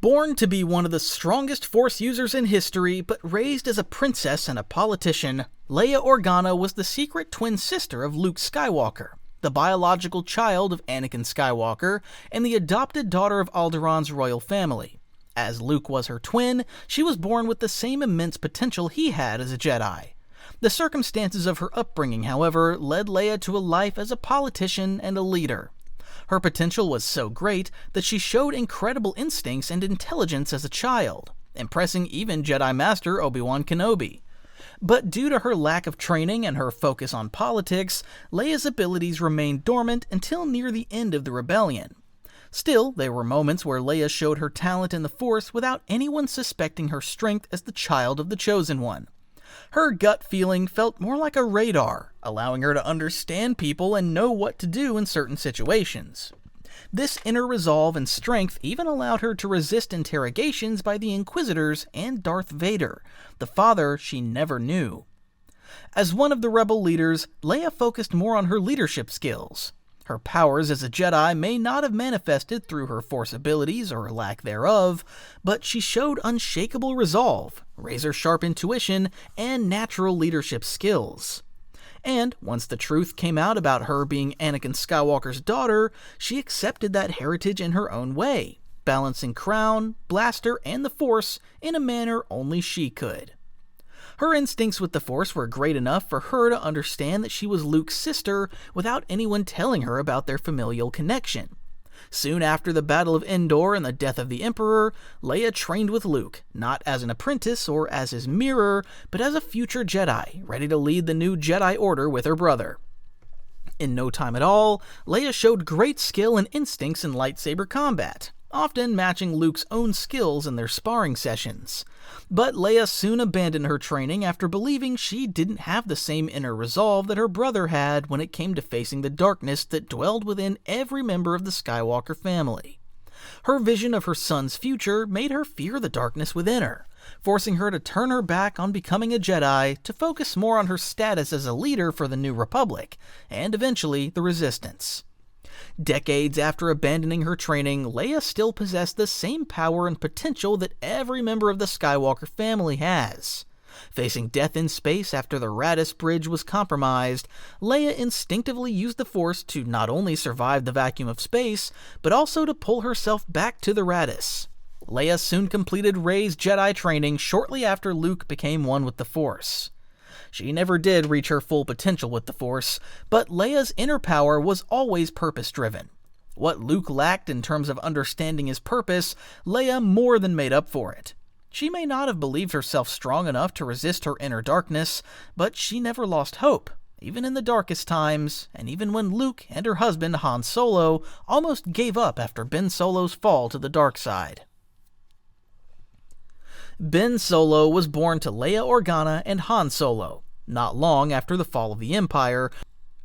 Born to be one of the strongest Force users in history, but raised as a princess and a politician, Leia Organa was the secret twin sister of Luke Skywalker, the biological child of Anakin Skywalker, and the adopted daughter of Alderaan's royal family. As Luke was her twin, she was born with the same immense potential he had as a Jedi. The circumstances of her upbringing, however, led Leia to a life as a politician and a leader. Her potential was so great that she showed incredible instincts and intelligence as a child, impressing even Jedi Master Obi-Wan Kenobi. But due to her lack of training and her focus on politics, Leia's abilities remained dormant until near the end of the rebellion. Still, there were moments where Leia showed her talent in the Force without anyone suspecting her strength as the child of the Chosen One. Her gut feeling felt more like a radar, allowing her to understand people and know what to do in certain situations. This inner resolve and strength even allowed her to resist interrogations by the Inquisitors and Darth Vader, the father she never knew. As one of the rebel leaders, Leia focused more on her leadership skills. Her powers as a Jedi may not have manifested through her Force abilities or lack thereof, but she showed unshakable resolve, razor-sharp intuition, and natural leadership skills. And once the truth came out about her being Anakin Skywalker's daughter, she accepted that heritage in her own way, balancing crown, blaster, and the Force in a manner only she could. Her instincts with the Force were great enough for her to understand that she was Luke's sister without anyone telling her about their familial connection. Soon after the Battle of Endor and the death of the Emperor, Leia trained with Luke, not as an apprentice or as his mirror, but as a future Jedi, ready to lead the new Jedi Order with her brother. In no time at all, Leia showed great skill and instincts in lightsaber combat, often matching Luke's own skills in their sparring sessions. But Leia soon abandoned her training after believing she didn't have the same inner resolve that her brother had when it came to facing the darkness that dwelled within every member of the Skywalker family. Her vision of her son's future made her fear the darkness within her, forcing her to turn her back on becoming a Jedi to focus more on her status as a leader for the New Republic, and eventually the Resistance. Decades after abandoning her training, Leia still possessed the same power and potential that every member of the Skywalker family has. Facing death in space after the Raddus Bridge was compromised, Leia instinctively used the Force to not only survive the vacuum of space, but also to pull herself back to the Raddus. Leia soon completed Rey's Jedi training shortly after Luke became one with the Force. She never did reach her full potential with the Force, but Leia's inner power was always purpose-driven. What Luke lacked in terms of understanding his purpose, Leia more than made up for it. She may not have believed herself strong enough to resist her inner darkness, but she never lost hope, even in the darkest times, and even when Luke and her husband Han Solo almost gave up after Ben Solo's fall to the dark side. Ben Solo was born to Leia Organa and Han Solo, not long after the fall of the Empire,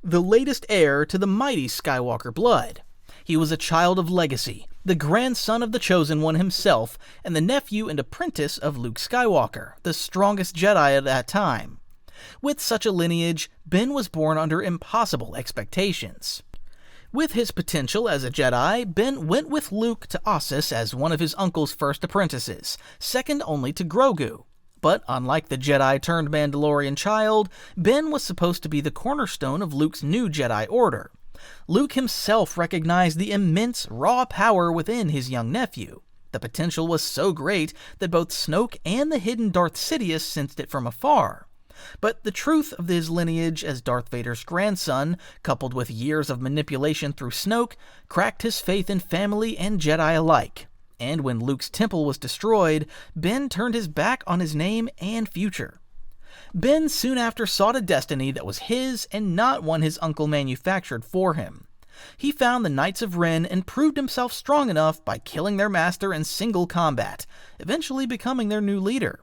the latest heir to the mighty Skywalker blood. He was a child of legacy, the grandson of the Chosen One himself, and the nephew and apprentice of Luke Skywalker, the strongest Jedi at that time. With such a lineage, Ben was born under impossible expectations. With his potential as a Jedi, Ben went with Luke to Ossus as one of his uncle's first apprentices, second only to Grogu. But unlike the Jedi-turned-Mandalorian child, Ben was supposed to be the cornerstone of Luke's new Jedi Order. Luke himself recognized the immense raw power within his young nephew. The potential was so great that both Snoke and the hidden Darth Sidious sensed it from afar. But the truth of his lineage as Darth Vader's grandson, coupled with years of manipulation through Snoke, cracked his faith in family and Jedi alike. And when Luke's temple was destroyed, Ben turned his back on his name and future. Ben soon after sought a destiny that was his and not one his uncle manufactured for him. He found the Knights of Ren and proved himself strong enough by killing their master in single combat, eventually becoming their new leader.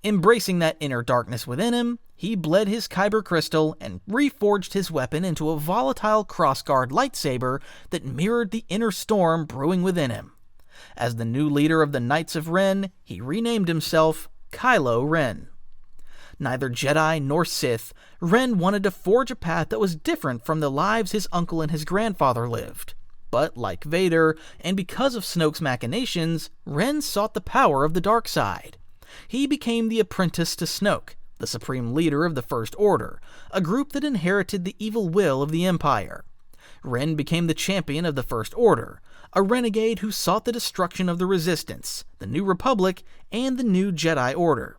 Embracing that inner darkness within him, he bled his Kyber crystal and reforged his weapon into a volatile crossguard lightsaber that mirrored the inner storm brewing within him. As the new leader of the Knights of Ren, he renamed himself Kylo Ren. Neither Jedi nor Sith, Ren wanted to forge a path that was different from the lives his uncle and his grandfather lived. But like Vader, and because of Snoke's machinations, Ren sought the power of the dark side. He became the apprentice to Snoke, the supreme leader of the First Order, a group that inherited the evil will of the Empire. Ren became the champion of the First Order, a renegade who sought the destruction of the Resistance, the New Republic, and the New Jedi Order.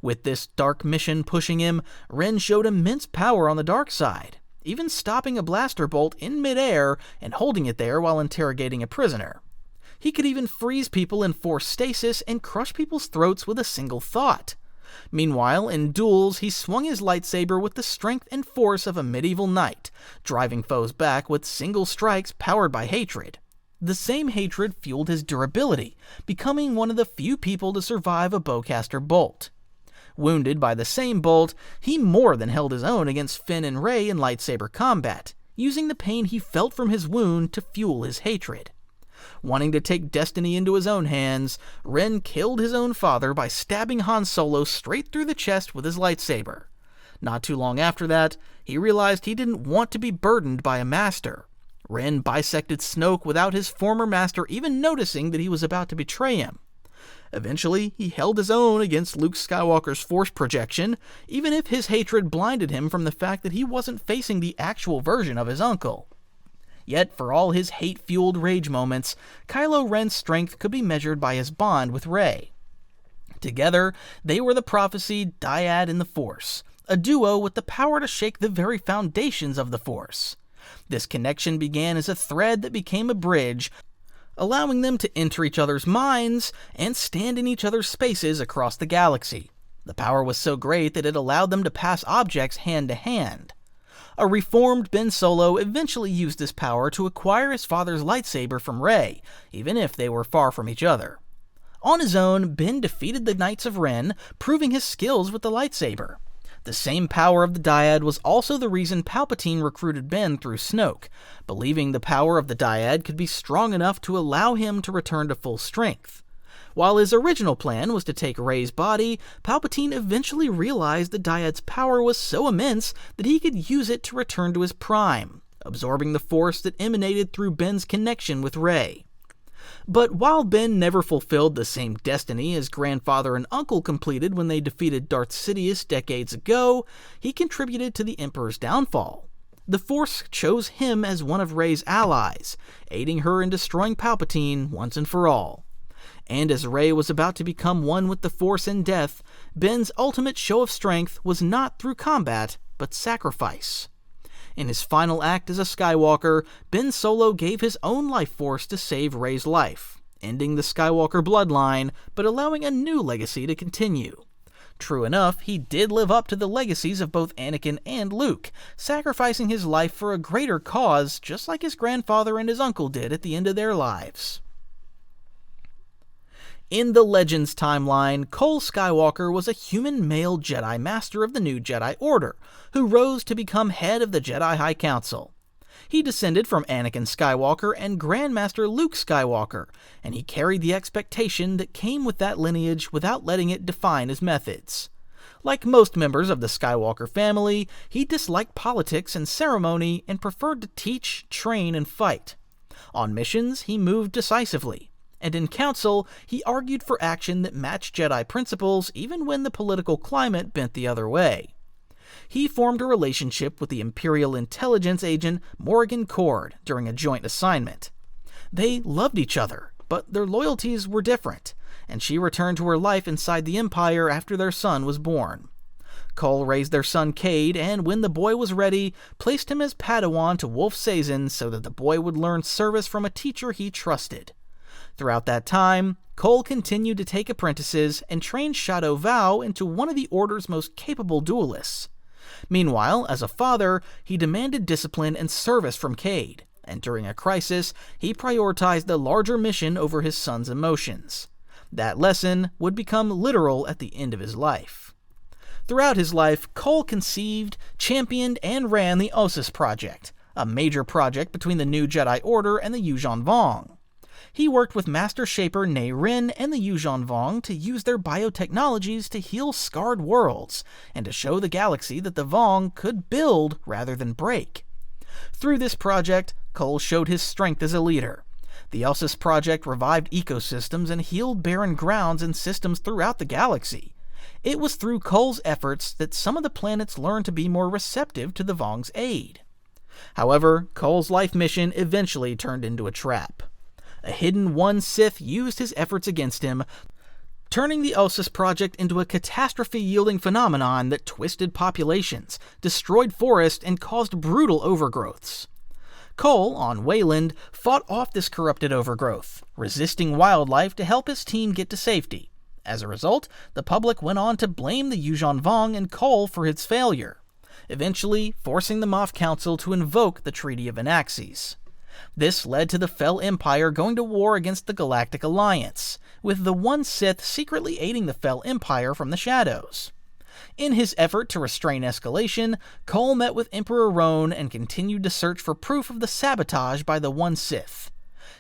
With this dark mission pushing him, Ren showed immense power on the dark side, even stopping a blaster bolt in midair and holding it there while interrogating a prisoner. He could even freeze people in force stasis and crush people's throats with a single thought. Meanwhile, in duels, he swung his lightsaber with the strength and force of a medieval knight, driving foes back with single strikes powered by hatred. The same hatred fueled his durability, becoming one of the few people to survive a bowcaster bolt. Wounded by the same bolt, he more than held his own against Finn and Rey in lightsaber combat, using the pain he felt from his wound to fuel his hatred. Wanting to take destiny into his own hands, Ren killed his own father by stabbing Han Solo straight through the chest with his lightsaber. Not too long after that, he realized he didn't want to be burdened by a master. Ren bisected Snoke without his former master even noticing that he was about to betray him. Eventually, he held his own against Luke Skywalker's force projection, even if his hatred blinded him from the fact that he wasn't facing the actual version of his uncle. Yet, for all his hate-fueled rage moments, Kylo Ren's strength could be measured by his bond with Rey. Together, they were the prophesied dyad in the Force, a duo with the power to shake the very foundations of the Force. This connection began as a thread that became a bridge, allowing them to enter each other's minds and stand in each other's spaces across the galaxy. The power was so great that it allowed them to pass objects hand to hand. A reformed Ben Solo eventually used this power to acquire his father's lightsaber from Rey, even if they were far from each other. On his own, Ben defeated the Knights of Ren, proving his skills with the lightsaber. The same power of the dyad was also the reason Palpatine recruited Ben through Snoke, believing the power of the dyad could be strong enough to allow him to return to full strength. While his original plan was to take Rey's body, Palpatine eventually realized the dyad's power was so immense that he could use it to return to his prime, absorbing the force that emanated through Ben's connection with Rey. But while Ben never fulfilled the same destiny his grandfather and uncle completed when they defeated Darth Sidious decades ago, he contributed to the Emperor's downfall. The Force chose him as one of Rey's allies, aiding her in destroying Palpatine once and for all. And as Rey was about to become one with the Force in death, Ben's ultimate show of strength was not through combat, but sacrifice. In his final act as a Skywalker, Ben Solo gave his own life force to save Rey's life, ending the Skywalker bloodline, but allowing a new legacy to continue. True enough, he did live up to the legacies of both Anakin and Luke, sacrificing his life for a greater cause, just like his grandfather and his uncle did at the end of their lives. In the Legends timeline, Cole Skywalker was a human male Jedi Master of the New Jedi Order, who rose to become head of the Jedi High Council. He descended from Anakin Skywalker and Grandmaster Luke Skywalker, and he carried the expectation that came with that lineage without letting it define his methods. Like most members of the Skywalker family, he disliked politics and ceremony and preferred to teach, train, and fight. On missions, he moved decisively. And in council, he argued for action that matched Jedi principles even when the political climate bent the other way. He formed a relationship with the Imperial intelligence agent Morgan Cord during a joint assignment. They loved each other, but their loyalties were different, and she returned to her life inside the Empire after their son was born. Cole raised their son Cade, and when the boy was ready, placed him as Padawan to Wolf Sazin so that the boy would learn service from a teacher he trusted. Throughout that time, Cole continued to take apprentices and train Shadow Val into one of the Order's most capable duelists. Meanwhile, as a father, he demanded discipline and service from Cade, and during a crisis, he prioritized the larger mission over his son's emotions. That lesson would become literal at the end of his life. Throughout his life, Cole conceived, championed, and ran the Ossus Project, a major project between the New Jedi Order and the Yuuzhan Vong. He worked with Master Shaper Ne Rin and the Yuuzhan Vong to use their biotechnologies to heal scarred worlds, and to show the galaxy that the Vong could build rather than break. Through this project, Cole showed his strength as a leader. The Elsis Project revived ecosystems and healed barren grounds and systems throughout the galaxy. It was through Cole's efforts that some of the planets learned to be more receptive to the Vong's aid. However, Cole's life mission eventually turned into a trap. A hidden one Sith used his efforts against him, turning the Elsis Project into a catastrophe-yielding phenomenon that twisted populations, destroyed forests, and caused brutal overgrowths. Cole, on Wayland, fought off this corrupted overgrowth, resisting wildlife to help his team get to safety. As a result, the public went on to blame the Yuuzhan Vong and Cole for its failure, eventually forcing the Moff Council to invoke the Treaty of Anaxes. This led to the Fel Empire going to war against the Galactic Alliance, with the one Sith secretly aiding the Fel Empire from the shadows. In his effort to restrain escalation, Cole met with Emperor Roan and continued to search for proof of the sabotage by the one Sith.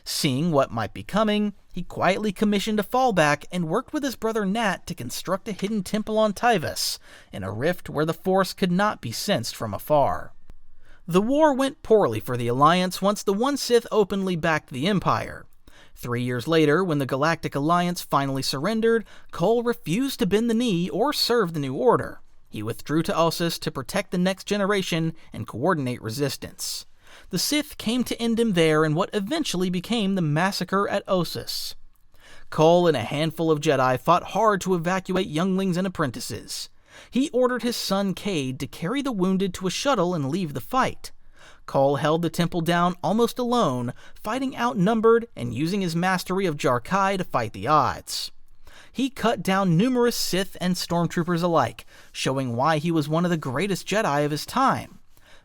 Seeing what might be coming, he quietly commissioned a fallback and worked with his brother Nat to construct a hidden temple on Tyvus, in a rift where the Force could not be sensed from afar. The war went poorly for the Alliance once the one Sith openly backed the Empire. 3 years later, when the Galactic Alliance finally surrendered, Cole refused to bend the knee or serve the New Order. He withdrew to Elsis to protect the next generation and coordinate resistance. The Sith came to end him there in what eventually became the Massacre at Ossus. Cole and a handful of Jedi fought hard to evacuate younglings and apprentices. He ordered his son Cade to carry the wounded to a shuttle and leave the fight. Cole held the temple down almost alone, fighting outnumbered and using his mastery of Jar-Kai to fight the odds. He cut down numerous Sith and Stormtroopers alike, showing why he was one of the greatest Jedi of his time.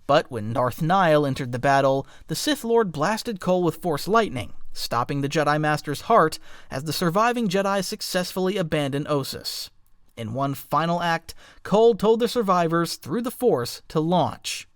But when Darth Nihil entered the battle, the Sith Lord blasted Cole with Force Lightning, stopping the Jedi Master's heart as the surviving Jedi successfully abandoned Ossus. In one final act, Cole told the survivors through the Force to launch.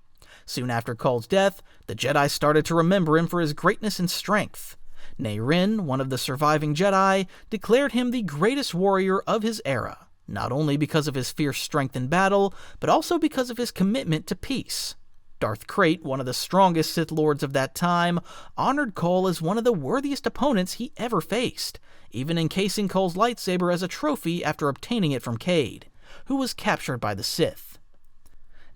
Soon after Cole's death, the Jedi started to remember him for his greatness and strength. Nayrin, one of the surviving Jedi, declared him the greatest warrior of his era, not only because of his fierce strength in battle, but also because of his commitment to peace. Darth Krayt, one of the strongest Sith Lords of that time, honored Cole as one of the worthiest opponents he ever faced, even encasing Cole's lightsaber as a trophy after obtaining it from Cade, who was captured by the Sith.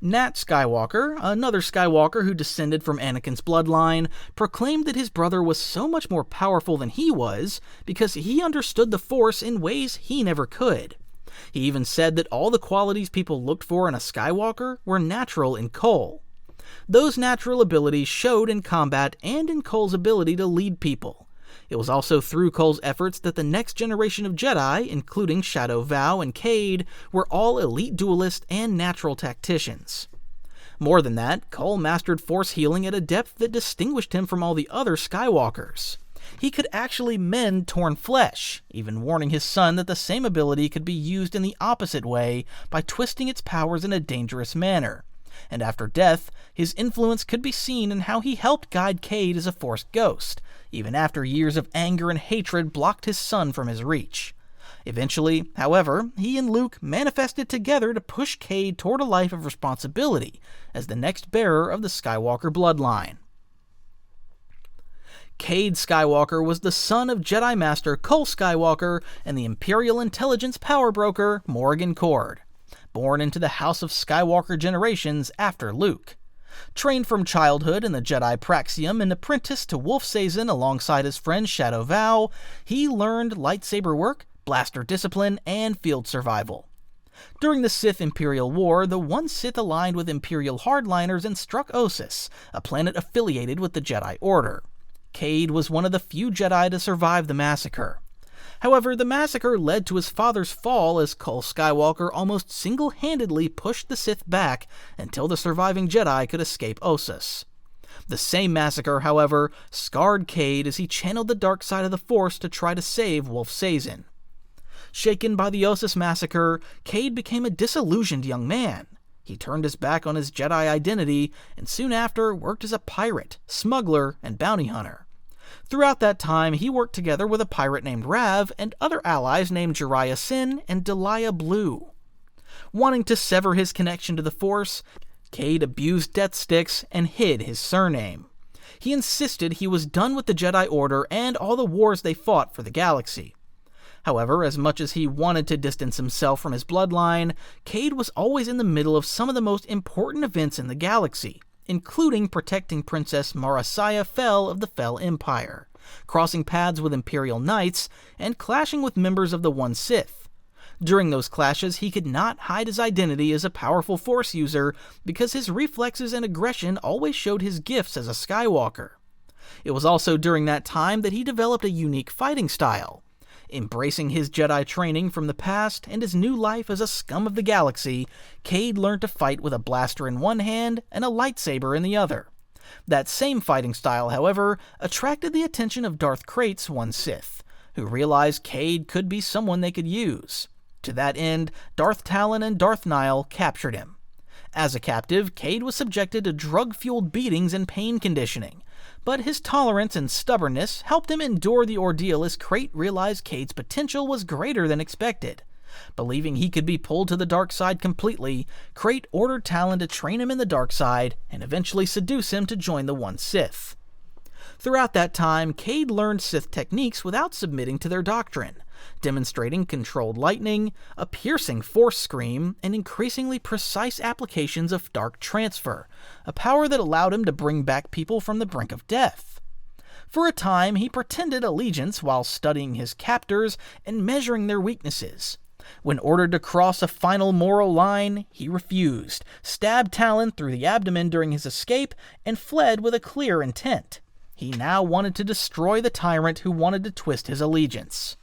Nat Skywalker, another Skywalker who descended from Anakin's bloodline, proclaimed that his brother was so much more powerful than he was because he understood the Force in ways he never could. He even said that all the qualities people looked for in a Skywalker were natural in Cole. Those natural abilities showed in combat and in Cole's ability to lead people. It was also through Cole's efforts that the next generation of Jedi, including Shadow Val and Cade, were all elite duelists and natural tacticians. More than that, Cole mastered Force healing at a depth that distinguished him from all the other Skywalkers. He could actually mend torn flesh, even warning his son that the same ability could be used in the opposite way by twisting its powers in a dangerous manner. And after death, his influence could be seen in how he helped guide Cade as a Force ghost, even after years of anger and hatred blocked his son from his reach. Eventually, however, he and Luke manifested together to push Cade toward a life of responsibility as the next bearer of the Skywalker bloodline. Cade Skywalker was the son of Jedi Master Cole Skywalker and the Imperial Intelligence power broker Morgan Cord, born into the House of Skywalker generations after Luke. Trained from childhood in the Jedi Praxium and apprenticed to Wolf Sazin alongside his friend Shadow Val, he learned lightsaber work, blaster discipline, and field survival. During the Sith Imperial War, the one Sith aligned with Imperial hardliners and struck Ossus, a planet affiliated with the Jedi Order. Cade was one of the few Jedi to survive the massacre. However, the massacre led to his father's fall as Cole Skywalker almost single-handedly pushed the Sith back until the surviving Jedi could escape Ossus. The same massacre, however, scarred Cade as he channeled the dark side of the Force to try to save Wolf Sazin. Shaken by the Ossus massacre, Cade became a disillusioned young man. He turned his back on his Jedi identity and soon after worked as a pirate, smuggler, and bounty hunter. Throughout that time, he worked together with a pirate named Rav and other allies named Jariah Sin and Delia Blue. Wanting to sever his connection to the Force, Cade abused death sticks and hid his surname. He insisted he was done with the Jedi Order and all the wars they fought for the galaxy. However, as much as he wanted to distance himself from his bloodline, Cade was always in the middle of some of the most important events in the galaxy, including protecting Princess Marasiah Fel of the Fel Empire, crossing paths with Imperial Knights, and clashing with members of the One Sith. During those clashes, he could not hide his identity as a powerful Force user because his reflexes and aggression always showed his gifts as a Skywalker. It was also during that time that he developed a unique fighting style. Embracing his Jedi training from the past and his new life as a scum of the galaxy, Cade learned to fight with a blaster in one hand and a lightsaber in the other. That same fighting style, however, attracted the attention of Darth Krayt's One Sith, who realized Cade could be someone they could use. To that end, Darth Talon and Darth Nihil captured him. As a captive, Cade was subjected to drug-fueled beatings and pain conditioning, but his tolerance and stubbornness helped him endure the ordeal as Krayt realized Cade's potential was greater than expected. Believing he could be pulled to the dark side completely, Krayt ordered Talon to train him in the dark side and eventually seduce him to join the One Sith. Throughout that time, Cade learned Sith techniques without submitting to their doctrine, demonstrating controlled lightning, a piercing force scream, and increasingly precise applications of dark transfer, a power that allowed him to bring back people from the brink of death. For a time, he pretended allegiance while studying his captors and measuring their weaknesses. When ordered to cross a final moral line, he refused, stabbed Talon through the abdomen during his escape, and fled with a clear intent. He now wanted to destroy the tyrant who wanted to twist his allegiance.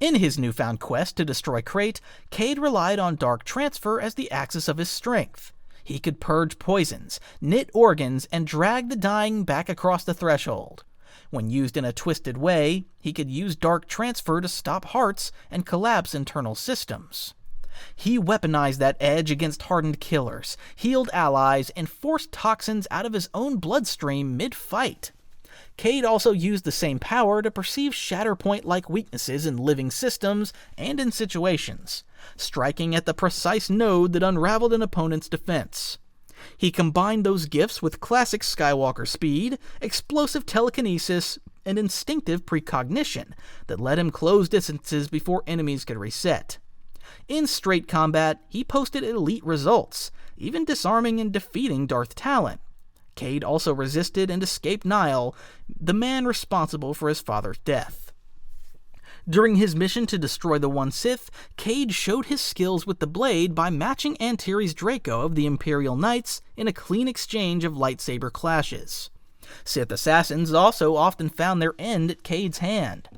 In his newfound quest to destroy Krayt, Cade relied on dark transfer as the axis of his strength. He could purge poisons, knit organs, and drag the dying back across the threshold. When used in a twisted way, he could use dark transfer to stop hearts and collapse internal systems. He weaponized that edge against hardened killers, healed allies, and forced toxins out of his own bloodstream mid-fight. Cade also used the same power to perceive Shatterpoint-like weaknesses in living systems and in situations, striking at the precise node that unraveled an opponent's defense. He combined those gifts with classic Skywalker speed, explosive telekinesis, and instinctive precognition that let him close distances before enemies could reset. In straight combat, he posted elite results, even disarming and defeating Darth Talon. Cade also resisted and escaped Nihil, the man responsible for his father's death. During his mission to destroy the One Sith, Cade showed his skills with the blade by matching Antares Draco of the Imperial Knights in a clean exchange of lightsaber clashes. Sith assassins also often found their end at Cade's hand.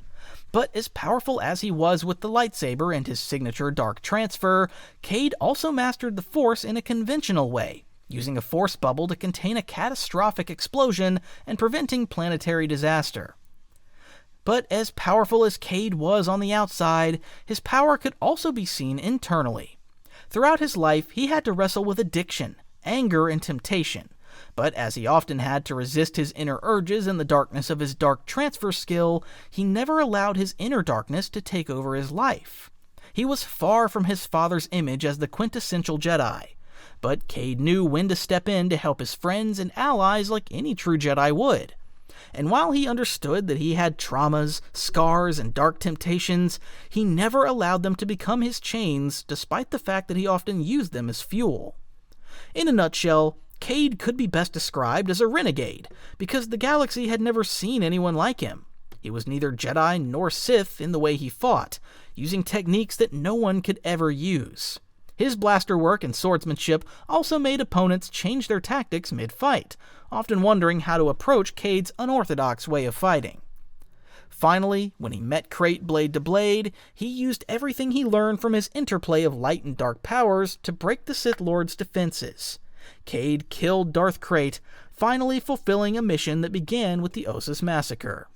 But as powerful as he was with the lightsaber and his signature dark transfer, Cade also mastered the Force in a conventional way, using a force bubble to contain a catastrophic explosion and preventing planetary disaster. But as powerful as Cade was on the outside, his power could also be seen internally. Throughout his life, he had to wrestle with addiction, anger, and temptation. But as he often had to resist his inner urges in the darkness of his dark transfer skill, he never allowed his inner darkness to take over his life. He was far from his father's image as the quintessential Jedi. But Cade knew when to step in to help his friends and allies like any true Jedi would. And while he understood that he had traumas, scars, and dark temptations, he never allowed them to become his chains, despite the fact that he often used them as fuel. In a nutshell, Cade could be best described as a renegade, because the galaxy had never seen anyone like him. He was neither Jedi nor Sith in the way he fought, using techniques that no one could ever use. His blaster work and swordsmanship also made opponents change their tactics mid-fight, often wondering how to approach Cade's unorthodox way of fighting. Finally, when he met Krayt blade to blade, he used everything he learned from his interplay of light and dark powers to break the Sith Lord's defenses. Cade killed Darth Krayt, finally fulfilling a mission that began with the Ossus Massacre.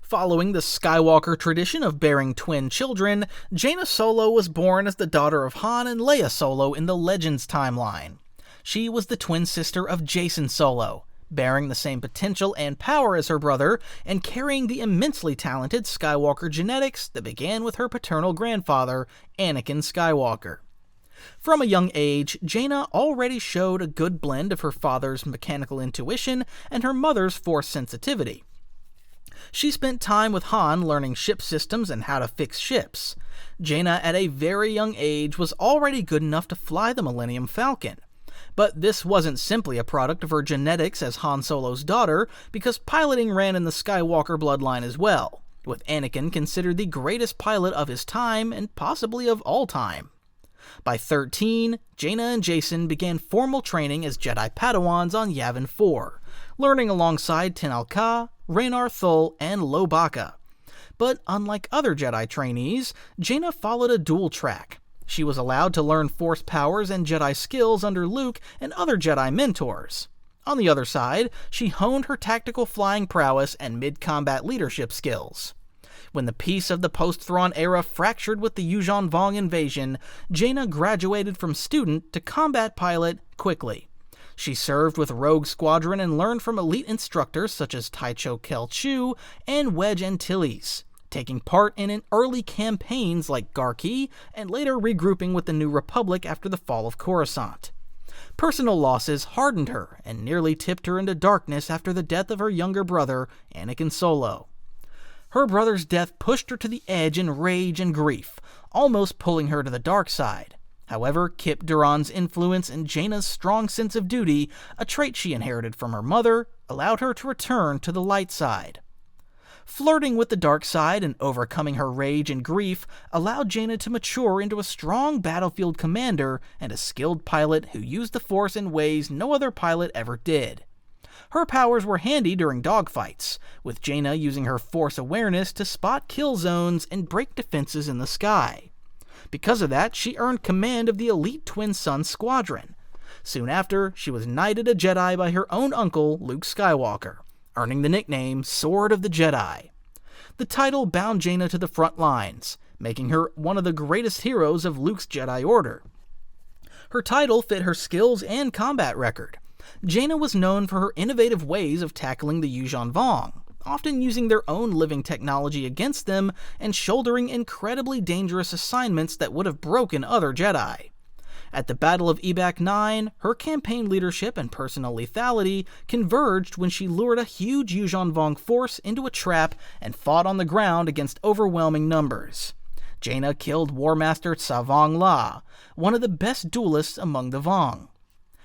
Following the Skywalker tradition of bearing twin children, Jaina Solo was born as the daughter of Han and Leia Solo in the Legends timeline. She was the twin sister of Jacen Solo, bearing the same potential and power as her brother, and carrying the immensely talented Skywalker genetics that began with her paternal grandfather, Anakin Skywalker. From a young age, Jaina already showed a good blend of her father's mechanical intuition and her mother's force sensitivity. She spent time with Han learning ship systems and how to fix ships. Jaina, at a very young age, was already good enough to fly the Millennium Falcon. But this wasn't simply a product of her genetics as Han Solo's daughter, because piloting ran in the Skywalker bloodline as well, with Anakin considered the greatest pilot of his time and possibly of all time. By 13, Jaina and Jacen began formal training as Jedi Padawans on Yavin 4, learning alongside Tenel Ka, Raynar Thul, and Lobaka. But unlike other Jedi trainees, Jaina followed a dual track. She was allowed to learn Force powers and Jedi skills under Luke and other Jedi mentors. On the other side, she honed her tactical flying prowess and mid-combat leadership skills. When the peace of the post-Thrawn era fractured with the Yuuzhan Vong invasion, Jaina graduated from student to combat pilot quickly. She served with Rogue Squadron and learned from elite instructors such as Taicho Kel Chu and Wedge Antilles, taking part in early campaigns like Garki and later regrouping with the New Republic after the fall of Coruscant. Personal losses hardened her and nearly tipped her into darkness after the death of her younger brother, Anakin Solo. Her brother's death pushed her to the edge in rage and grief, almost pulling her to the dark side. However, Kip Duran's influence and Jaina's strong sense of duty, a trait she inherited from her mother, allowed her to return to the light side. Flirting with the dark side and overcoming her rage and grief allowed Jaina to mature into a strong battlefield commander and a skilled pilot who used the Force in ways no other pilot ever did. Her powers were handy during dogfights, with Jaina using her Force awareness to spot kill zones and break defenses in the sky. Because of that, she earned command of the elite Twin Sun Squadron. Soon after, she was knighted a Jedi by her own uncle, Luke Skywalker, earning the nickname Sword of the Jedi. The title bound Jaina to the front lines, making her one of the greatest heroes of Luke's Jedi Order. Her title fit her skills and combat record. Jaina was known for her innovative ways of tackling the Yuuzhan Vong, often using their own living technology against them and shouldering incredibly dangerous assignments that would have broken other Jedi. At the Battle of Ebak 9, her campaign leadership and personal lethality converged when she lured a huge Yuuzhan Vong force into a trap and fought on the ground against overwhelming numbers. Jaina killed War Master Savong La, one of the best duelists among the Vong.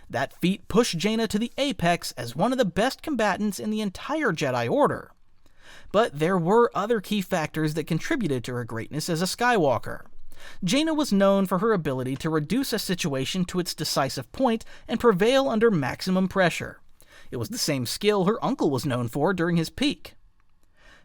That feat pushed Jaina to the apex as one of the best combatants in the entire Jedi Order. But there were other key factors that contributed to her greatness as a Skywalker. Jaina was known for her ability to reduce a situation to its decisive point and prevail under maximum pressure. It was the same skill her uncle was known for during his peak.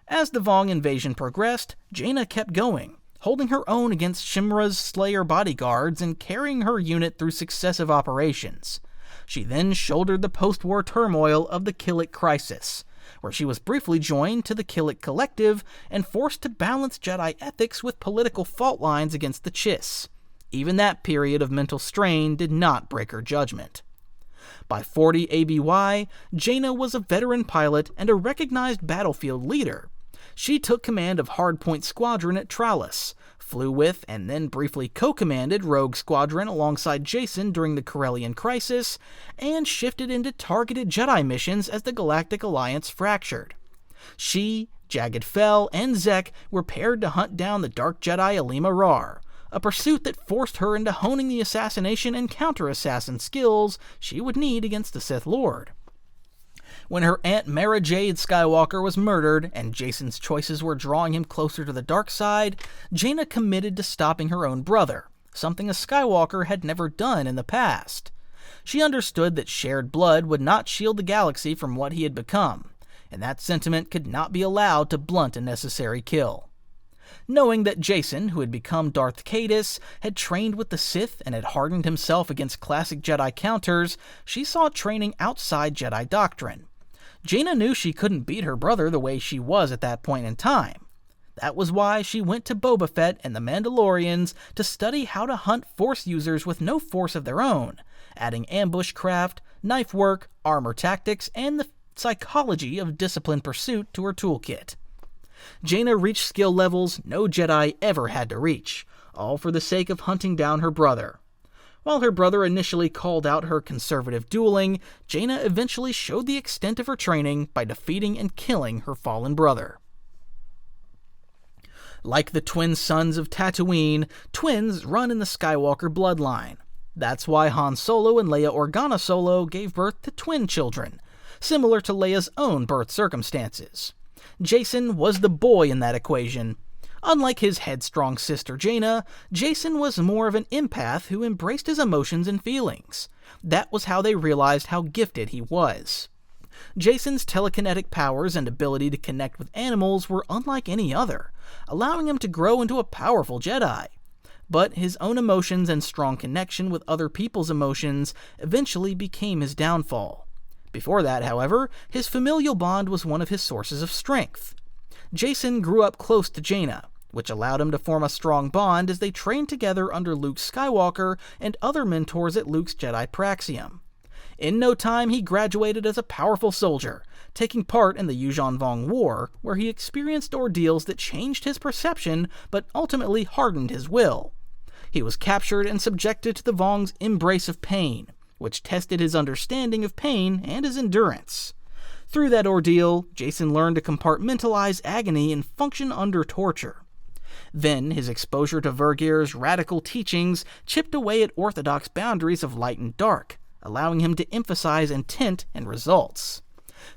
As the Vong invasion progressed, Jaina kept going, holding her own against Shimra's Slayer bodyguards and carrying her unit through successive operations. She then shouldered the post-war turmoil of the Killik Crisis, where she was briefly joined to the Killik Collective and forced to balance Jedi ethics with political fault lines against the Chiss. Even that period of mental strain did not break her judgment. By 40 ABY, Jaina was a veteran pilot and a recognized battlefield leader. She took command of Hardpoint Squadron at Tralis, flew with and then briefly co-commanded Rogue Squadron alongside Jacen during the Corellian Crisis, and shifted into targeted Jedi missions as the Galactic Alliance fractured. She, Jagged Fel, and Zek were paired to hunt down the Dark Jedi Alima Rar, a pursuit that forced her into honing the assassination and counter-assassin skills she would need against the Sith Lord. When her aunt Mara Jade Skywalker was murdered and Jacen's choices were drawing him closer to the dark side, Jaina committed to stopping her own brother, something a Skywalker had never done in the past. She understood that shared blood would not shield the galaxy from what he had become, and that sentiment could not be allowed to blunt a necessary kill. Knowing that Jacen, who had become Darth Caedus, had trained with the Sith and had hardened himself against classic Jedi counters, she saw training outside Jedi doctrine. Jaina knew she couldn't beat her brother the way she was at that point in time. That was why she went to Boba Fett and the Mandalorians to study how to hunt Force users with no Force of their own, adding ambush craft, knife work, armor tactics, and the psychology of disciplined pursuit to her toolkit. Jaina reached skill levels no Jedi ever had to reach, all for the sake of hunting down her brother. While her brother initially called out her conservative dueling, Jaina eventually showed the extent of her training by defeating and killing her fallen brother. Like the twin sons of Tatooine, twins run in the Skywalker bloodline. That's why Han Solo and Leia Organa Solo gave birth to twin children, similar to Leia's own birth circumstances. Jacen was the boy in that equation. Unlike his headstrong sister Jaina, Jacen was more of an empath who embraced his emotions and feelings. That was how they realized how gifted he was. Jacen's telekinetic powers and ability to connect with animals were unlike any other, allowing him to grow into a powerful Jedi. But his own emotions and strong connection with other people's emotions eventually became his downfall. Before that, however, his familial bond was one of his sources of strength. Jacen grew up close to Jaina, which allowed him to form a strong bond as they trained together under Luke Skywalker and other mentors at Luke's Jedi Praxium. In no time, he graduated as a powerful soldier, taking part in the Yuuzhan Vong War, where he experienced ordeals that changed his perception but ultimately hardened his will. He was captured and subjected to the Vong's embrace of pain, which tested his understanding of pain and his endurance. Through that ordeal, Jacen learned to compartmentalize agony and function under torture. Then, his exposure to Vergir's radical teachings chipped away at orthodox boundaries of light and dark, allowing him to emphasize intent and results.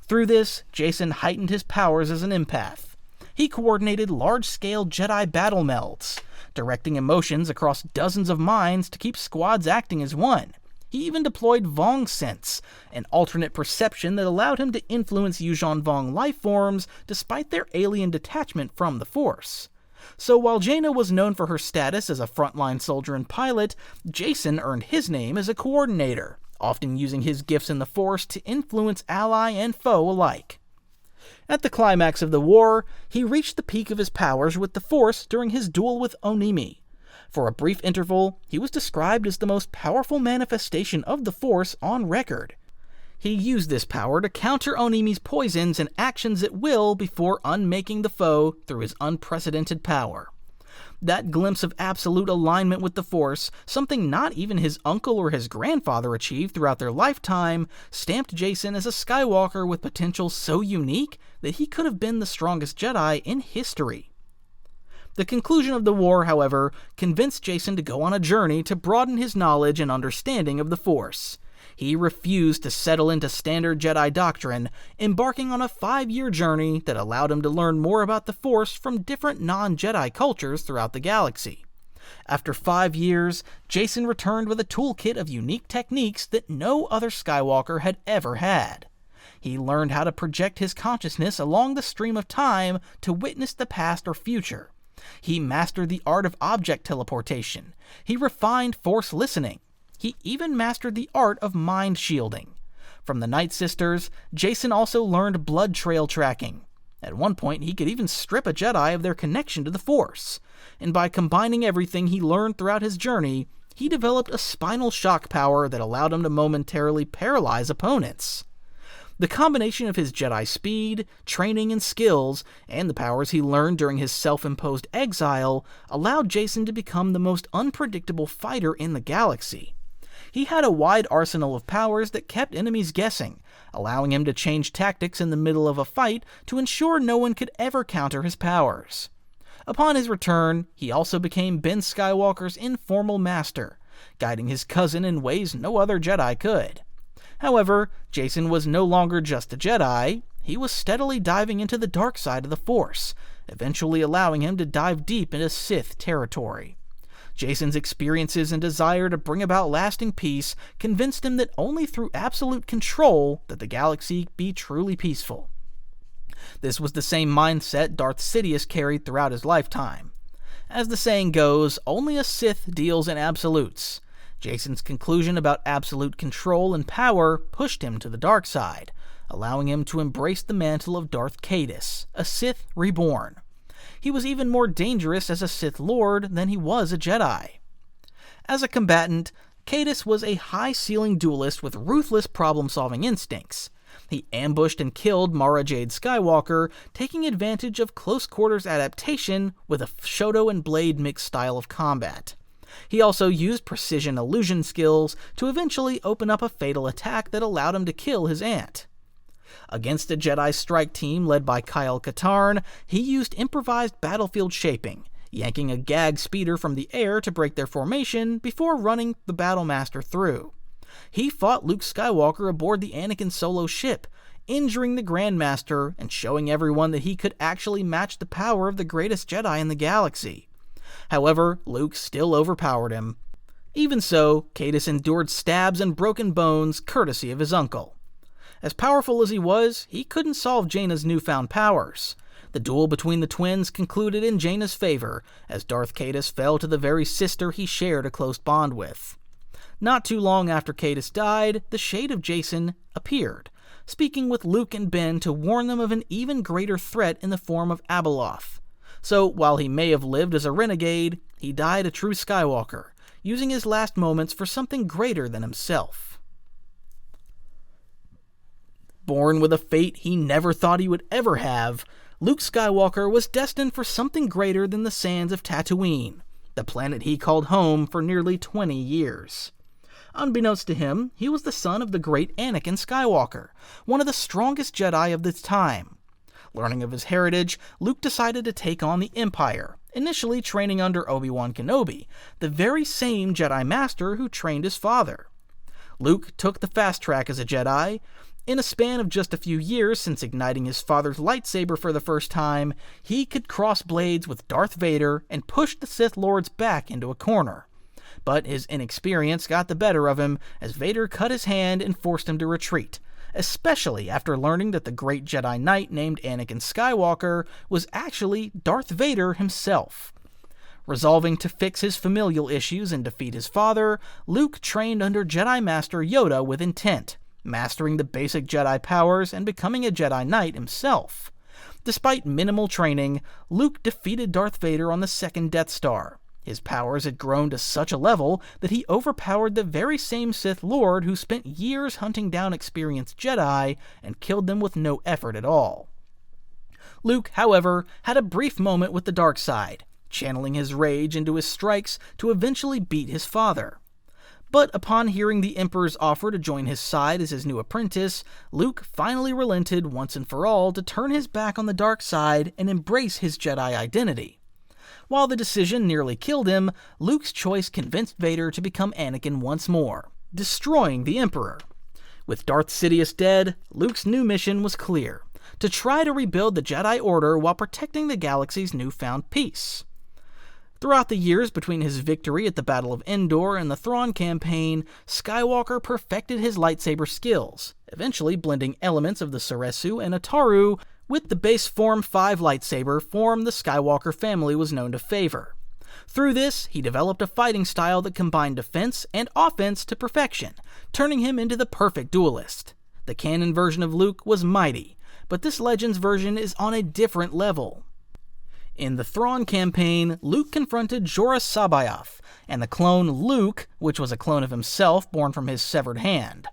Through this, Jacen heightened his powers as an empath. He coordinated large-scale Jedi battle melds, directing emotions across dozens of minds to keep squads acting as one. He even deployed Vong Sense, an alternate perception that allowed him to influence Yuuzhan Vong life forms despite their alien detachment from the Force. So while Jaina was known for her status as a frontline soldier and pilot, Jacen earned his name as a coordinator, often using his gifts in the Force to influence ally and foe alike. At the climax of the war, he reached the peak of his powers with the Force during his duel with Onimi. For a brief interval, he was described as the most powerful manifestation of the Force on record. He used this power to counter Onimi's poisons and actions at will before unmaking the foe through his unprecedented power. That glimpse of absolute alignment with the Force, something not even his uncle or his grandfather achieved throughout their lifetime, stamped Jacen as a Skywalker with potential so unique that he could have been the strongest Jedi in history. The conclusion of the war, however, convinced Jacen to go on a journey to broaden his knowledge and understanding of the Force. He refused to settle into standard Jedi doctrine, embarking on a 5-year journey that allowed him to learn more about the Force from different non-Jedi cultures throughout the galaxy. After 5 years, Jacen returned with a toolkit of unique techniques that no other Skywalker had ever had. He learned how to project his consciousness along the stream of time to witness the past or future. He mastered the art of object teleportation. He refined Force listening. He even mastered the art of mind shielding. From the Night Sisters, Jacen also learned blood trail tracking. At one point, he could even strip a Jedi of their connection to the Force. And by combining everything he learned throughout his journey, he developed a spinal shock power that allowed him to momentarily paralyze opponents. The combination of his Jedi speed, training, and skills, and the powers he learned during his self-imposed exile, allowed Jacen to become the most unpredictable fighter in the galaxy. He had a wide arsenal of powers that kept enemies guessing, allowing him to change tactics in the middle of a fight to ensure no one could ever counter his powers. Upon his return, he also became Ben Skywalker's informal master, guiding his cousin in ways no other Jedi could. However, Jacen was no longer just a Jedi. He was steadily diving into the dark side of the Force, eventually allowing him to dive deep into Sith territory. Jacen's experiences and desire to bring about lasting peace convinced him that only through absolute control that the galaxy be truly peaceful. This was the same mindset Darth Sidious carried throughout his lifetime. As the saying goes, only a Sith deals in absolutes. Jacen's conclusion about absolute control and power pushed him to the dark side, allowing him to embrace the mantle of Darth Cade, a Sith reborn. He was even more dangerous as a Sith Lord than he was a Jedi. As a combatant, Cade was a high-ceiling duelist with ruthless problem-solving instincts. He ambushed and killed Mara Jade Skywalker, taking advantage of close-quarters adaptation with a Shoto and Blade mixed style of combat. He also used precision illusion skills to eventually open up a fatal attack that allowed him to kill his aunt. Against a Jedi strike team led by Kyle Katarn, he used improvised battlefield shaping, yanking a gag speeder from the air to break their formation before running the Battlemaster through. He fought Luke Skywalker aboard the Anakin Solo ship, injuring the Grandmaster and showing everyone that he could actually match the power of the greatest Jedi in the galaxy. However, Luke still overpowered him. Even so, Cade endured stabs and broken bones courtesy of his uncle. As powerful as he was, he couldn't solve Jaina's newfound powers. The duel between the twins concluded in Jaina's favor, as Darth Cade fell to the very sister he shared a close bond with. Not too long after Cade died, the Shade of Jacen appeared, speaking with Luke and Ben to warn them of an even greater threat in the form of Abeloth. So, while he may have lived as a renegade, he died a true Skywalker, using his last moments for something greater than himself. Born with a fate he never thought he would ever have, Luke Skywalker was destined for something greater than the sands of Tatooine, the planet he called home for nearly 20 years. Unbeknownst to him, he was the son of the great Anakin Skywalker, one of the strongest Jedi of this time. Learning of his heritage, Luke decided to take on the Empire, initially training under Obi-Wan Kenobi, the very same Jedi Master who trained his father. Luke took the fast track as a Jedi. In a span of just a few years since igniting his father's lightsaber for the first time, he could cross blades with Darth Vader and push the Sith Lords back into a corner. But his inexperience got the better of him as Vader cut his hand and forced him to retreat, especially after learning that the great Jedi Knight named Anakin Skywalker was actually Darth Vader himself. Resolving to fix his familial issues and defeat his father, Luke trained under Jedi Master Yoda with intent, mastering the basic Jedi powers and becoming a Jedi Knight himself. Despite minimal training, Luke defeated Darth Vader on the second Death Star. His powers had grown to such a level that he overpowered the very same Sith Lord who spent years hunting down experienced Jedi and killed them with no effort at all. Luke, however, had a brief moment with the dark side, channeling his rage into his strikes to eventually beat his father. But upon hearing the Emperor's offer to join his side as his new apprentice, Luke finally relented once and for all to turn his back on the dark side and embrace his Jedi identity. While the decision nearly killed him, Luke's choice convinced Vader to become Anakin once more, destroying the Emperor. With Darth Sidious dead, Luke's new mission was clear: to try to rebuild the Jedi Order while protecting the galaxy's newfound peace. Throughout the years between his victory at the Battle of Endor and the Thrawn campaign, Skywalker perfected his lightsaber skills, eventually blending elements of the Ceresu and Ataru with the base Form 5 lightsaber form the Skywalker family was known to favor. Through this, he developed a fighting style that combined defense and offense to perfection, turning him into the perfect duelist. The canon version of Luke was mighty, but this Legends version is on a different level. In the Thrawn campaign, Luke confronted Jorah Sabayoth, and the clone Luke, which was a clone of himself born from his severed hand.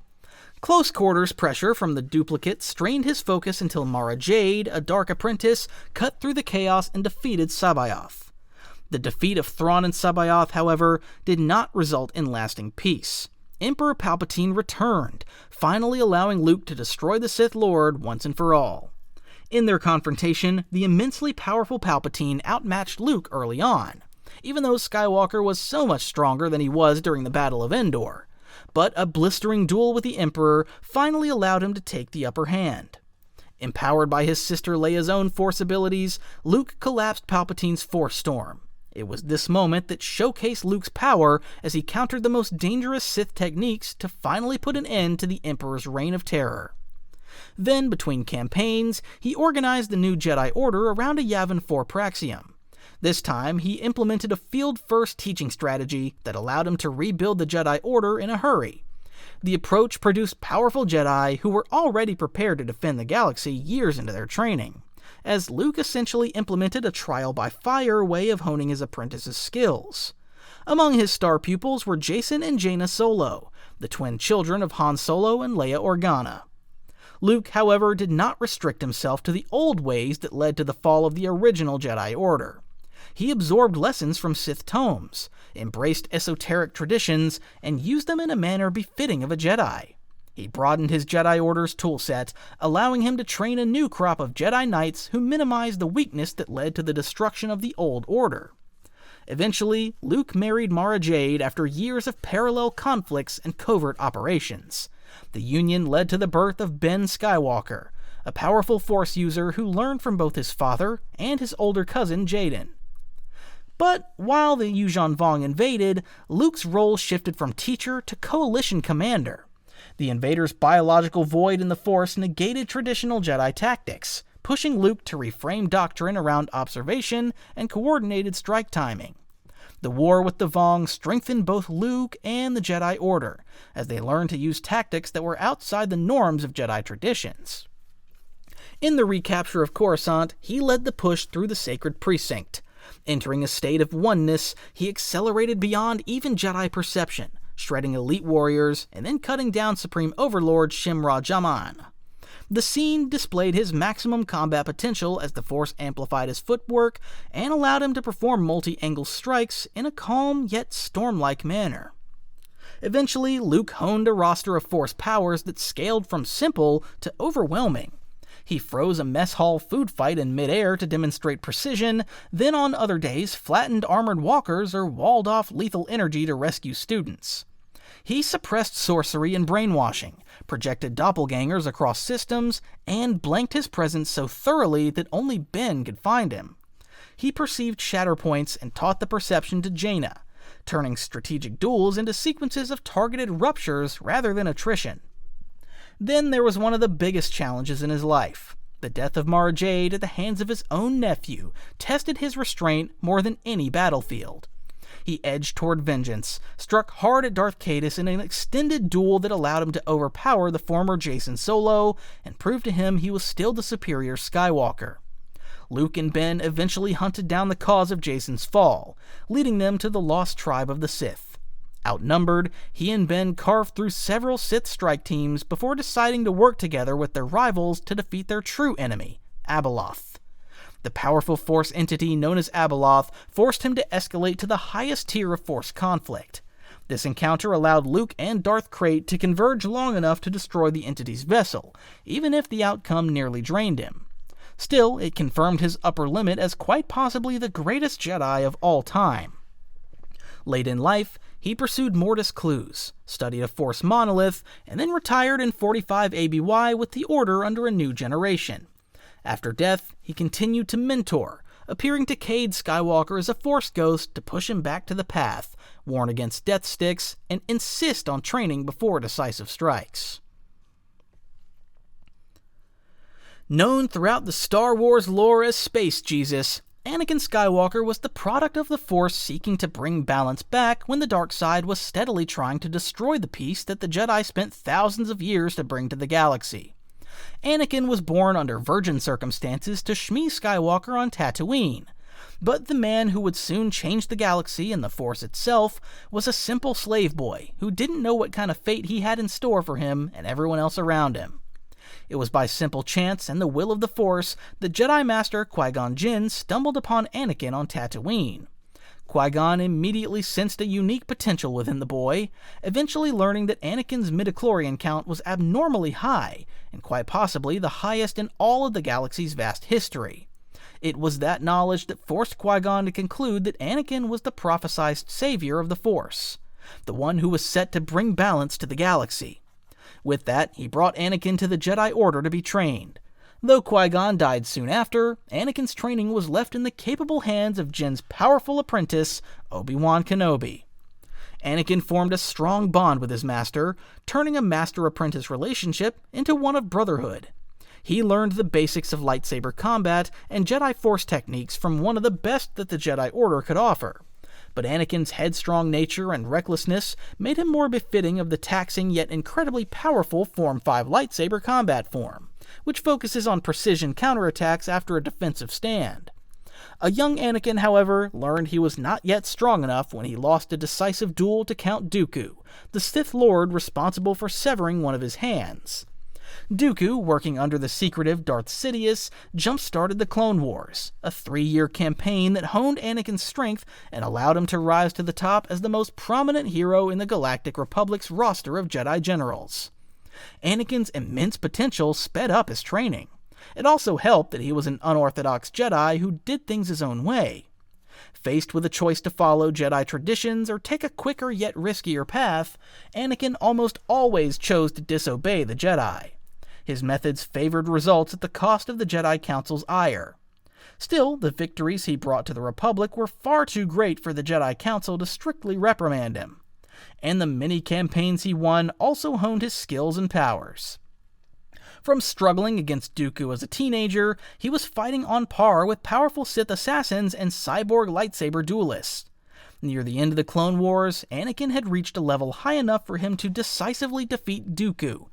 Close quarters pressure from the duplicate strained his focus until Mara Jade, a dark apprentice, cut through the chaos and defeated Sabayoth. The defeat of Thrawn and Sabayoth, however, did not result in lasting peace. Emperor Palpatine returned, finally allowing Luke to destroy the Sith Lord once and for all. In their confrontation, the immensely powerful Palpatine outmatched Luke early on, even though Skywalker was so much stronger than he was during the Battle of Endor. But a blistering duel with the Emperor finally allowed him to take the upper hand. Empowered by his sister Leia's own Force abilities, Luke collapsed Palpatine's Force Storm. It was this moment that showcased Luke's power as he countered the most dangerous Sith techniques to finally put an end to the Emperor's reign of terror. Then, between campaigns, he organized the new Jedi Order around a Yavin 4 Praxium. This time, he implemented a field-first teaching strategy that allowed him to rebuild the Jedi Order in a hurry. The approach produced powerful Jedi who were already prepared to defend the galaxy years into their training, as Luke essentially implemented a trial-by-fire way of honing his apprentice's skills. Among his star pupils were Jacen and Jaina Solo, the twin children of Han Solo and Leia Organa. Luke, however, did not restrict himself to the old ways that led to the fall of the original Jedi Order. He absorbed lessons from Sith tomes, embraced esoteric traditions, and used them in a manner befitting of a Jedi. He broadened his Jedi Order's toolset, allowing him to train a new crop of Jedi Knights who minimized the weakness that led to the destruction of the old Order. Eventually, Luke married Mara Jade after years of parallel conflicts and covert operations. The union led to the birth of Ben Skywalker, a powerful Force user who learned from both his father and his older cousin Jaden. But while the Yuuzhan Vong invaded, Luke's role shifted from teacher to coalition commander. The invaders' biological void in the Force negated traditional Jedi tactics, pushing Luke to reframe doctrine around observation and coordinated strike timing. The war with the Vong strengthened both Luke and the Jedi Order, as they learned to use tactics that were outside the norms of Jedi traditions. In the recapture of Coruscant, he led the push through the sacred precinct. Entering a state of oneness, he accelerated beyond even Jedi perception, shredding elite warriors and then cutting down Supreme Overlord Shimra Jaman. The scene displayed his maximum combat potential as the Force amplified his footwork and allowed him to perform multi-angle strikes in a calm yet storm-like manner. Eventually, Luke honed a roster of Force powers that scaled from simple to overwhelming. He froze a mess hall food fight in midair to demonstrate precision, then on other days flattened armored walkers or walled off lethal energy to rescue students. He suppressed sorcery and brainwashing, projected doppelgangers across systems, and blanked his presence so thoroughly that only Ben could find him. He perceived shatter points and taught the perception to Jaina, turning strategic duels into sequences of targeted ruptures rather than attrition. Then there was one of the biggest challenges in his life. The death of Mara Jade at the hands of his own nephew tested his restraint more than any battlefield. He edged toward vengeance, struck hard at Darth Caedus in an extended duel that allowed him to overpower the former Jacen Solo and prove to him he was still the superior Skywalker. Luke and Ben eventually hunted down the cause of Jacen's fall, leading them to the lost tribe of the Sith. Outnumbered, he and Ben carved through several Sith strike teams before deciding to work together with their rivals to defeat their true enemy, Abeloth. The powerful Force entity known as Abeloth forced him to escalate to the highest tier of Force conflict. This encounter allowed Luke and Darth Krayt to converge long enough to destroy the entity's vessel, even if the outcome nearly drained him. Still, it confirmed his upper limit as quite possibly the greatest Jedi of all time. Late in life, he pursued Mortis Clues, studied a Force monolith, and then retired in 45 ABY with the Order under a new generation. After death, he continued to mentor, appearing to Cade Skywalker as a Force ghost to push him back to the path, warn against death sticks, and insist on training before decisive strikes. Known throughout the Star Wars lore as Space Jesus, Anakin Skywalker was the product of the Force seeking to bring balance back when the dark side was steadily trying to destroy the peace that the Jedi spent thousands of years to bring to the galaxy. Anakin was born under virgin circumstances to Shmi Skywalker on Tatooine, but the man who would soon change the galaxy and the Force itself was a simple slave boy who didn't know what kind of fate he had in store for him and everyone else around him. It was by simple chance and the will of the Force that Jedi Master Qui-Gon Jinn stumbled upon Anakin on Tatooine. Qui-Gon immediately sensed a unique potential within the boy, eventually learning that Anakin's midichlorian count was abnormally high, and quite possibly the highest in all of the galaxy's vast history. It was that knowledge that forced Qui-Gon to conclude that Anakin was the prophesied savior of the Force, the one who was set to bring balance to the galaxy. With that, he brought Anakin to the Jedi Order to be trained. Though Qui-Gon died soon after, Anakin's training was left in the capable hands of Jinn's powerful apprentice, Obi-Wan Kenobi. Anakin formed a strong bond with his master, turning a master-apprentice relationship into one of brotherhood. He learned the basics of lightsaber combat and Jedi Force techniques from one of the best that the Jedi Order could offer. But Anakin's headstrong nature and recklessness made him more befitting of the taxing yet incredibly powerful Form 5 lightsaber combat form, which focuses on precision counterattacks after a defensive stand. A young Anakin, however, learned he was not yet strong enough when he lost a decisive duel to Count Dooku, the Sith Lord responsible for severing one of his hands. Dooku, working under the secretive Darth Sidious, jump-started the Clone Wars, a 3-year campaign that honed Anakin's strength and allowed him to rise to the top as the most prominent hero in the Galactic Republic's roster of Jedi generals. Anakin's immense potential sped up his training. It also helped that he was an unorthodox Jedi who did things his own way. Faced with a choice to follow Jedi traditions or take a quicker yet riskier path, Anakin almost always chose to disobey the Jedi. His methods favored results at the cost of the Jedi Council's ire. Still, the victories he brought to the Republic were far too great for the Jedi Council to strictly reprimand him. And the many campaigns he won also honed his skills and powers. From struggling against Dooku as a teenager, he was fighting on par with powerful Sith assassins and cyborg lightsaber duelists. Near the end of the Clone Wars, Anakin had reached a level high enough for him to decisively defeat Dooku,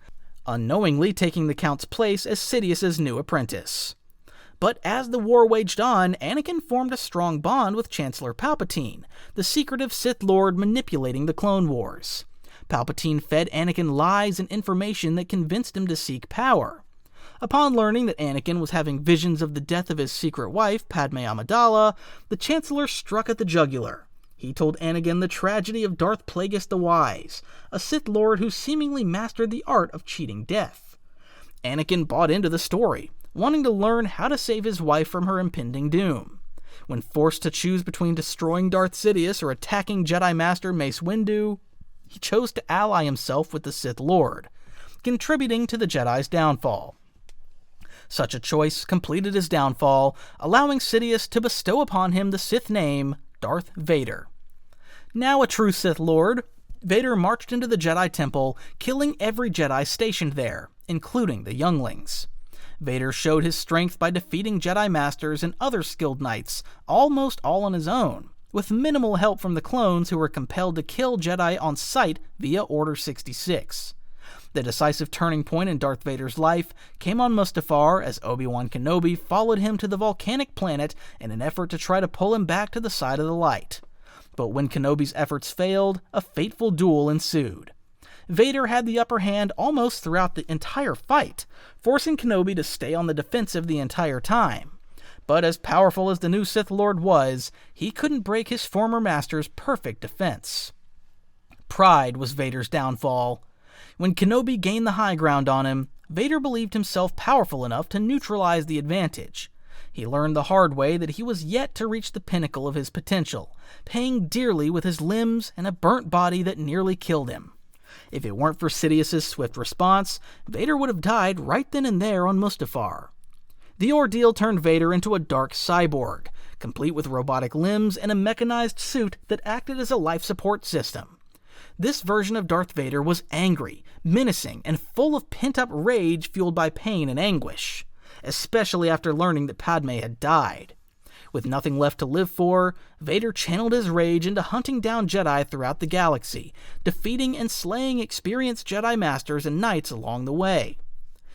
unknowingly taking the Count's place as Sidious's new apprentice. But as the war waged on, Anakin formed a strong bond with Chancellor Palpatine, the secretive Sith Lord manipulating the Clone Wars. Palpatine fed Anakin lies and information that convinced him to seek power. Upon learning that Anakin was having visions of the death of his secret wife, Padme Amidala, the Chancellor struck at the jugular. He told Anakin the tragedy of Darth Plagueis the Wise, a Sith Lord who seemingly mastered the art of cheating death. Anakin bought into the story, wanting to learn how to save his wife from her impending doom. When forced to choose between destroying Darth Sidious or attacking Jedi Master Mace Windu, he chose to ally himself with the Sith Lord, contributing to the Jedi's downfall. Such a choice completed his downfall, allowing Sidious to bestow upon him the Sith name Darth Vader. Now a true Sith Lord, Vader marched into the Jedi Temple, killing every Jedi stationed there, including the younglings. Vader showed his strength by defeating Jedi Masters and other skilled knights, almost all on his own, with minimal help from the clones who were compelled to kill Jedi on sight via Order 66. The decisive turning point in Darth Vader's life came on Mustafar as Obi-Wan Kenobi followed him to the volcanic planet in an effort to try to pull him back to the side of the light. But when Kenobi's efforts failed, a fateful duel ensued. Vader had the upper hand almost throughout the entire fight, forcing Kenobi to stay on the defensive the entire time. But as powerful as the new Sith Lord was, he couldn't break his former master's perfect defense. Pride was Vader's downfall. When Kenobi gained the high ground on him, Vader believed himself powerful enough to neutralize the advantage. He learned the hard way that he was yet to reach the pinnacle of his potential, paying dearly with his limbs and a burnt body that nearly killed him. If it weren't for Sidious's swift response, Vader would have died right then and there on Mustafar. The ordeal turned Vader into a dark cyborg, complete with robotic limbs and a mechanized suit that acted as a life support system. This version of Darth Vader was angry, menacing, and full of pent-up rage fueled by pain and anguish, especially after learning that Padme had died. With nothing left to live for, Vader channeled his rage into hunting down Jedi throughout the galaxy, defeating and slaying experienced Jedi Masters and Knights along the way.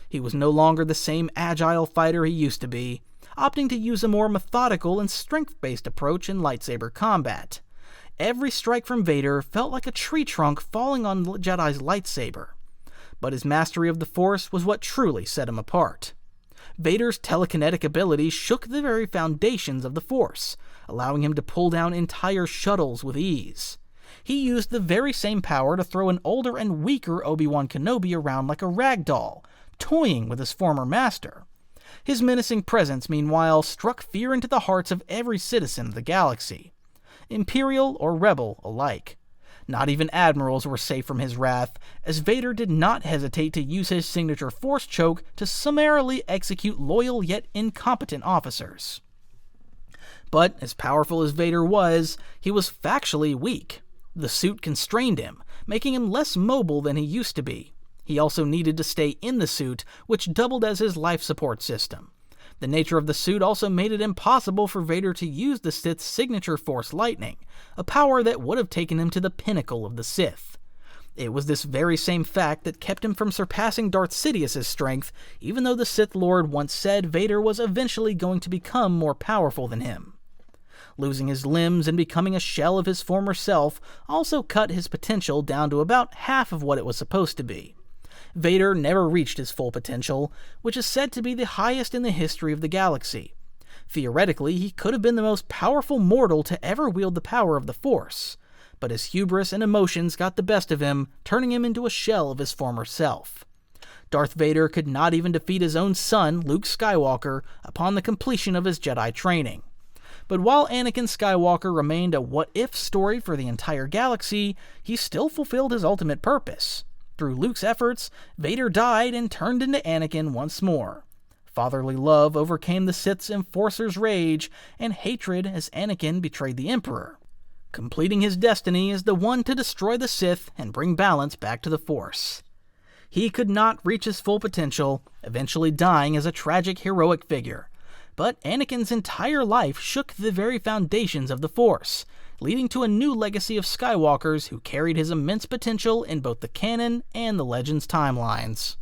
He was no longer the same agile fighter he used to be, opting to use a more methodical and strength-based approach in lightsaber combat. Every strike from Vader felt like a tree trunk falling on Jedi's lightsaber. But his mastery of the Force was what truly set him apart. Vader's telekinetic ability shook the very foundations of the Force, allowing him to pull down entire shuttles with ease. He used the very same power to throw an older and weaker Obi-Wan Kenobi around like a rag doll, toying with his former master. His menacing presence, meanwhile, struck fear into the hearts of every citizen of the galaxy, Imperial or Rebel alike. Not even admirals were safe from his wrath, as Vader did not hesitate to use his signature Force choke to summarily execute loyal yet incompetent officers. But as powerful as Vader was, he was factually weak. The suit constrained him, making him less mobile than he used to be. He also needed to stay in the suit, which doubled as his life support system. The nature of the suit also made it impossible for Vader to use the Sith's signature Force Lightning, a power that would have taken him to the pinnacle of the Sith. It was this very same fact that kept him from surpassing Darth Sidious's strength, even though the Sith Lord once said Vader was eventually going to become more powerful than him. Losing his limbs and becoming a shell of his former self also cut his potential down to about half of what it was supposed to be. Vader never reached his full potential, which is said to be the highest in the history of the galaxy. Theoretically, he could have been the most powerful mortal to ever wield the power of the Force, but his hubris and emotions got the best of him, turning him into a shell of his former self. Darth Vader could not even defeat his own son, Luke Skywalker, upon the completion of his Jedi training. But while Anakin Skywalker remained a what-if story for the entire galaxy, he still fulfilled his ultimate purpose. Through Luke's efforts, Vader died and turned into Anakin once more. Fatherly love overcame the Sith's enforcer's rage, and hatred as Anakin betrayed the Emperor. Completing his destiny as the one to destroy the Sith and bring balance back to the Force. He could not reach his full potential, eventually dying as a tragic heroic figure. But Anakin's entire life shook the very foundations of the Force, leading to a new legacy of Skywalkers who carried his immense potential in both the canon and the Legends timelines.